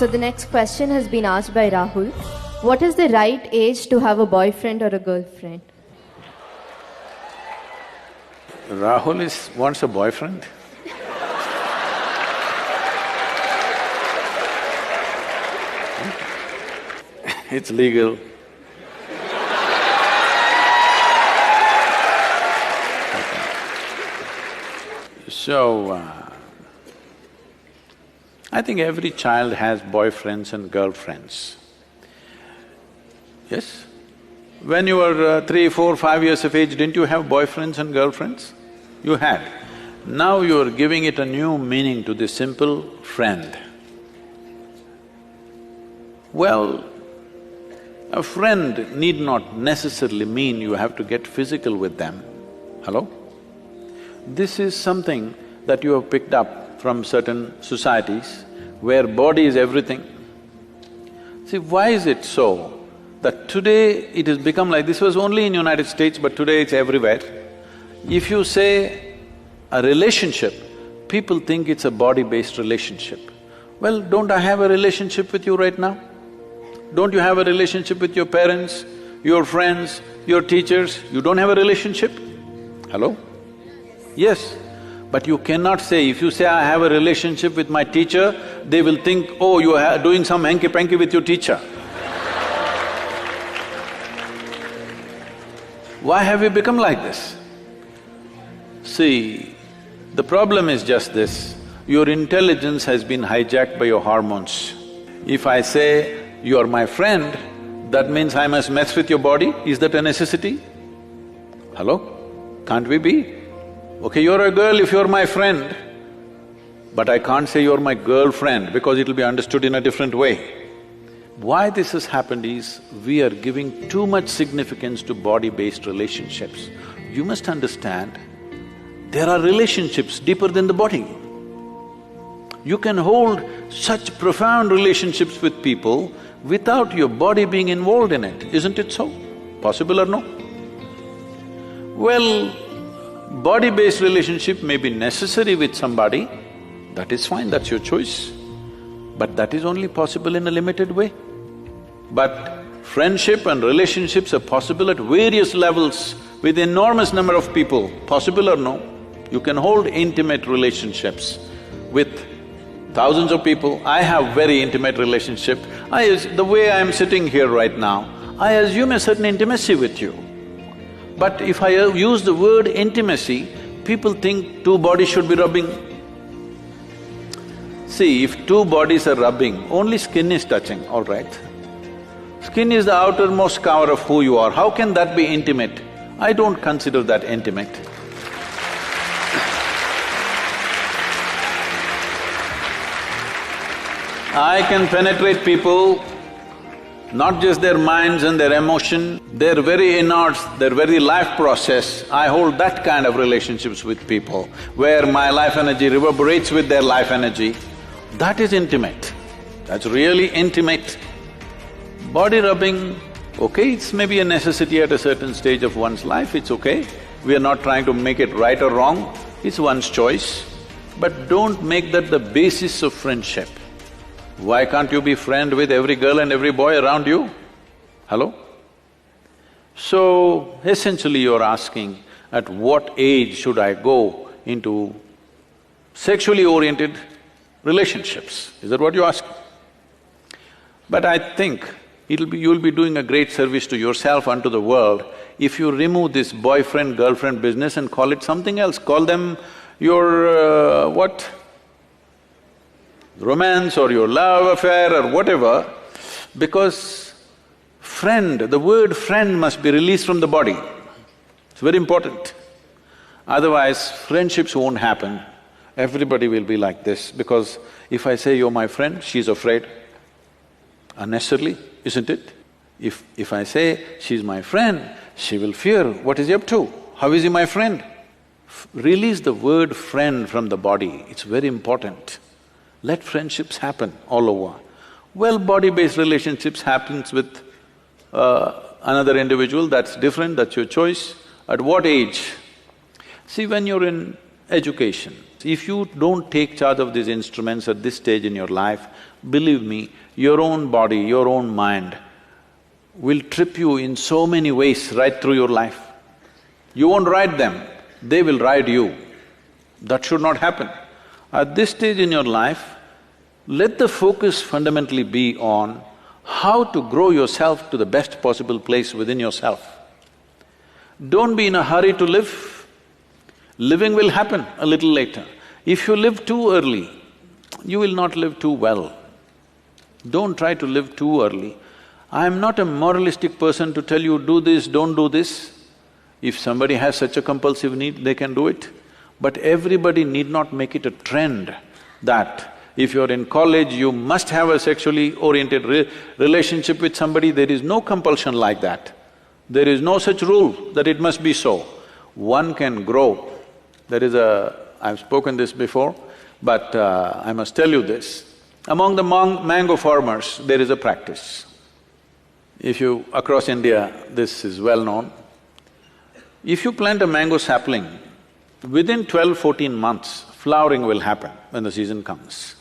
So the next question has been asked by Rahul. What is the right age to have a boyfriend or a girlfriend? Rahul wants a boyfriend? It's legal. So, I think every child has boyfriends and girlfriends. Yes? When you were 3, 4, 5 years of age, didn't you have boyfriends and girlfriends? You had. Now you are giving it a new meaning to the simple friend. Well, a friend need not necessarily mean you have to get physical with them. Hello? This is something that you have picked up from certain societies where body is everything. See, why is it so that today it has become like… this was only in United States, but today it's everywhere. If you say a relationship, people think it's a body-based relationship. Well, don't I have a relationship with you right now? Don't you have a relationship with your parents, your friends, your teachers? You don't have a relationship? Hello? Yes. But you cannot say… if you say, I have a relationship with my teacher, they will think, oh, you are doing some hanky-panky with your teacher. Why have we become like this? See, the problem is just this, your intelligence has been hijacked by your hormones. If I say, you are my friend, that means I must mess with your body, is that a necessity? Hello? Can't we be? Okay, you're a girl if you're my friend, but I can't say you're my girlfriend because it'll be understood in a different way. Why this has happened is, we are giving too much significance to body-based relationships. You must understand, there are relationships deeper than the body. You can hold such profound relationships with people without your body being involved in it, isn't it so? Possible or no? Well, body-based relationship may be necessary with somebody, that is fine, that's your choice. But that is only possible in a limited way. But friendship and relationships are possible at various levels with enormous number of people, possible or no? You can hold intimate relationships with thousands of people. I have very intimate relationship. The way I am sitting here right now, I assume a certain intimacy with you. But if I use the word intimacy, people think two bodies should be rubbing. See, if two bodies are rubbing, only skin is touching, all right? Skin is the outermost cover of who you are, how can that be intimate? I don't consider that intimate. I can penetrate people, not just their minds and their emotion, their very innards, their very life process. I hold that kind of relationships with people, where my life energy reverberates with their life energy. That is intimate, that's really intimate. Body rubbing, okay, it's maybe a necessity at a certain stage of one's life, it's okay. We are not trying to make it right or wrong, it's one's choice. But don't make that the basis of friendship. Why can't you be friend with every girl and every boy around you? Hello? So, essentially you're asking, at what age should I go into sexually oriented relationships? Is that what you're asking? But I think you'll be doing a great service to yourself and to the world if you remove this boyfriend-girlfriend business and call it something else. Call them your what? Romance or your love affair or whatever, because friend, the word friend must be released from the body. It's very important. Otherwise, friendships won't happen. Everybody will be like this, because if I say, you're my friend, she's afraid. Unnecessarily, isn't it? If I say, she's my friend, she will fear, what is he up to? How is he my friend? Release the word friend from the body, it's very important. Let friendships happen all over. Well, body-based relationships happens with another individual, that's different, that's your choice. At what age? See, when you're in education, if you don't take charge of these instruments at this stage in your life, believe me, your own body, your own mind will trip you in so many ways right through your life. You won't ride them, they will ride you. That should not happen. At this stage in your life, let the focus fundamentally be on how to grow yourself to the best possible place within yourself. Don't be in a hurry to live. Living will happen a little later. If you live too early, you will not live too well. Don't try to live too early. I am not a moralistic person to tell you, do this, don't do this. If somebody has such a compulsive need, they can do it. But everybody need not make it a trend that if you're in college, you must have a sexually oriented relationship with somebody. There is no compulsion like that. There is no such rule that it must be so. One can grow. There is a… I've spoken this before, but I must tell you this. Among the mango farmers, there is a practice. If you… across India, this is well known. If you plant a mango sapling, within 12-14 months, flowering will happen when the season comes.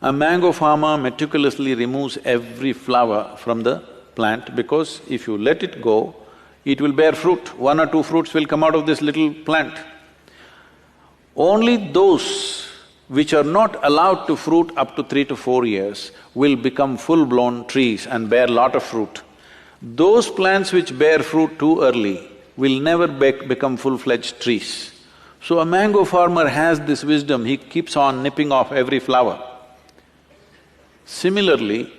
A mango farmer meticulously removes every flower from the plant because if you let it go, it will bear fruit. 1 or 2 fruits will come out of this little plant. Only those which are not allowed to fruit up to 3 to 4 years will become full-blown trees and bear lot of fruit. Those plants which bear fruit too early will never become full-fledged trees. So a mango farmer has this wisdom, he keeps on nipping off every flower. Similarly,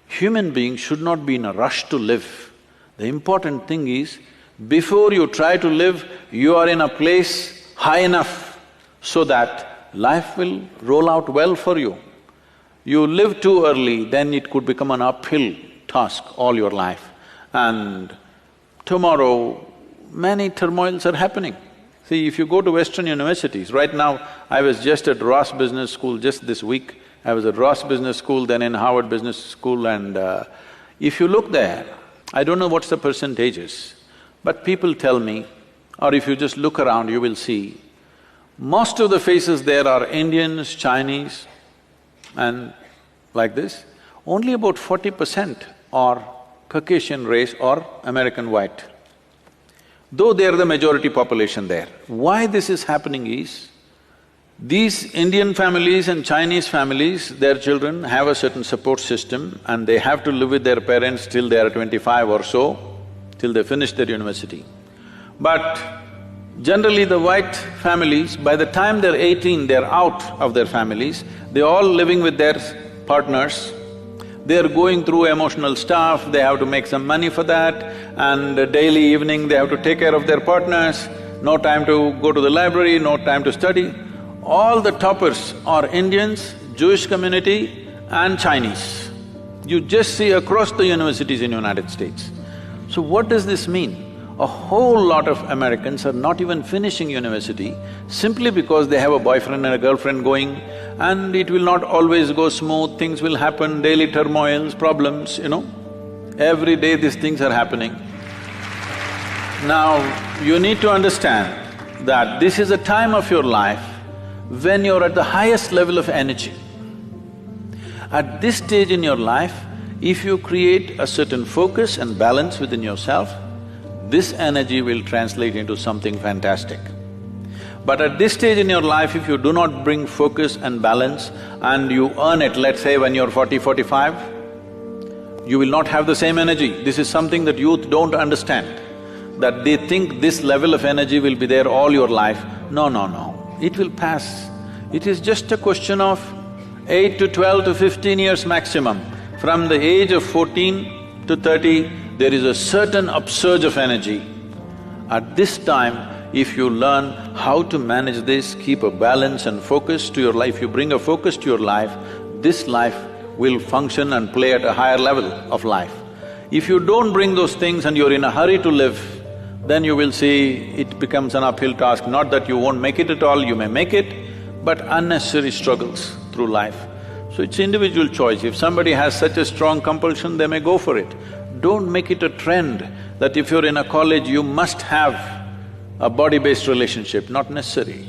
human beings should not be in a rush to live. The important thing is, before you try to live, you are in a place high enough so that life will roll out well for you. You live too early, then it could become an uphill task all your life. And tomorrow, many turmoils are happening. See, if you go to Western universities, right now I was just at Ross Business School just this week. I was at Ross Business School, then in Harvard Business School, and if you look there, I don't know what's the percentages, but people tell me, or if you just look around, you will see, most of the faces there are Indians, Chinese, and like this. Only about 40% are Caucasian race or American white, though they are the majority population there. Why this is happening is, these Indian families and Chinese families, their children have a certain support system and they have to live with their parents till they are 25 or so, till they finish their university. But generally the white families, by the time they're 18, they're out of their families, they're all living with their partners, they're going through emotional stuff, they have to make some money for that, and daily evening they have to take care of their partners, no time to go to the library, no time to study. All the toppers are Indians, Jewish community and Chinese. You just see across the universities in United States. So what does this mean? A whole lot of Americans are not even finishing university simply because they have a boyfriend and a girlfriend going, and it will not always go smooth, things will happen, daily turmoils, problems, you know. Every day these things are happening. Now, you need to understand that this is a time of your life when you're at the highest level of energy. At this stage in your life, if you create a certain focus and balance within yourself, this energy will translate into something fantastic. But at this stage in your life, if you do not bring focus and balance and you earn it, let's say when you're 40, 45, you will not have the same energy. This is something that youth don't understand, that they think this level of energy will be there all your life. No, no, no. It will pass. It is just a question of 8 to 12 to 15 years maximum. From the age of 14 to 30, there is a certain upsurge of energy. At this time, if you learn how to manage this, keep a balance and focus to your life, you bring a focus to your life, this life will function and play at a higher level of life. If you don't bring those things and you're in a hurry to live, then you will see it becomes an uphill task. Not that you won't make it at all, you may make it, but unnecessary struggles through life. So it's individual choice. If somebody has such a strong compulsion, they may go for it. Don't make it a trend that if you're in a college, you must have a body-based relationship, not necessary.